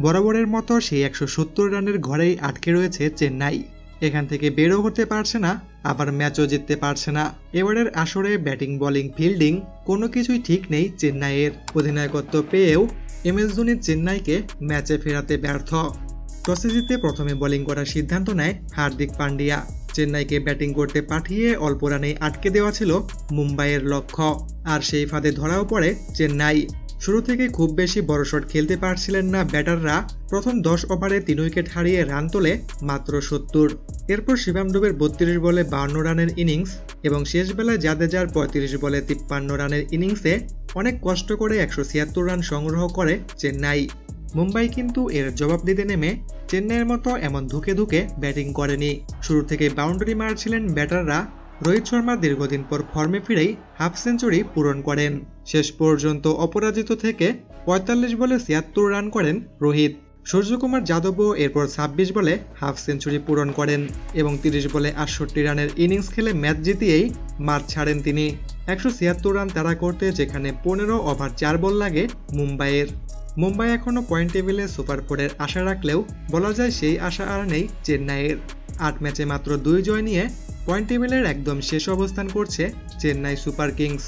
বরাবরের মতো সেই 170 রানের ঘরেই আটকে রয়েছে চেন্নাই। এখান থেকে বেরো হতে পারছে না, আবার ম্যাচও জিততে পারছে না। এবারের আসরে ব্যাটিং বোলিং ফিল্ডিং কোনো কিছুই ঠিক নেই চেন্নাইয়ের। অধিনায়কত্ব পেয়েও MS ধোনি চেন্নাইকে ম্যাচে ফেরাতে ব্যর্থ। টসে জিতে প্রথমে বোলিং করার সিদ্ধান্ত নেয় হার্দিক পান্ডিয়া। চেন্নাইকে ব্যাটিং করতে পাঠিয়ে অল্প রানেই আটকে দেওয়া ছিল মুম্বাইয়ের লক্ষ্য, আর সেই ফাঁদে ধরাও পড়ে চেন্নাই। শুরু থেকে খুব বেশি বড় শট খেলতে পারছিলেন না ব্যাটাররা। প্রথম 10 ওভারে 3 উইকেট হারিয়ে রান তোলে মাত্র 70। এরপর শিবম দুবের 32 বলে 52 রানের ইনিংস এবং শেষ বেলায় জাদেজার 35 বলে 53 রানের ইনিংসে অনেক কষ্ট করে 176 রান সংগ্রহ করে চেন্নাই। মুম্বাই কিন্তু এর জবাব দিতে নেমে চেন্নাইয়ের মতো এমন ধুকে ধুকে ব্যাটিং করেনি। শুরু থেকে বাউন্ডারি মারছিলেন ব্যাটাররা। রোহিত শর্মা দীর্ঘদিন পর ফর্মে ফিরেই হাফ সেঞ্চুরি পূরণ করেন। শেষ পর্যন্ত অপরাজিত থেকে 45 বলে 76 রান করেন রোহিত। সূর্যকুমার যাদবও এরপর 26 বলে হাফ সেঞ্চুরি পূরণ করেন এবং 30 বলে 68 রানের ইনিংস খেলে ম্যাচ জিতিয়েই মাঠ ছাড়েন তিনি। 176 রান তাড়া করতে যেখানে 15 ওভার 4 বল লাগে মুম্বাইয়ের। মুম্বাই এখনও পয়েন্ট টেবিলে সুপার 4-এর আশা রাখলেও বলা যায় সেই আশা আর নেই চেন্নাইয়ের। 8 ম্যাচে মাত্র 2 জয় নিয়ে পয়েন্ট টেবিলের একদম শেষ অবস্থান করছে চেন্নাই সুপার কিংস।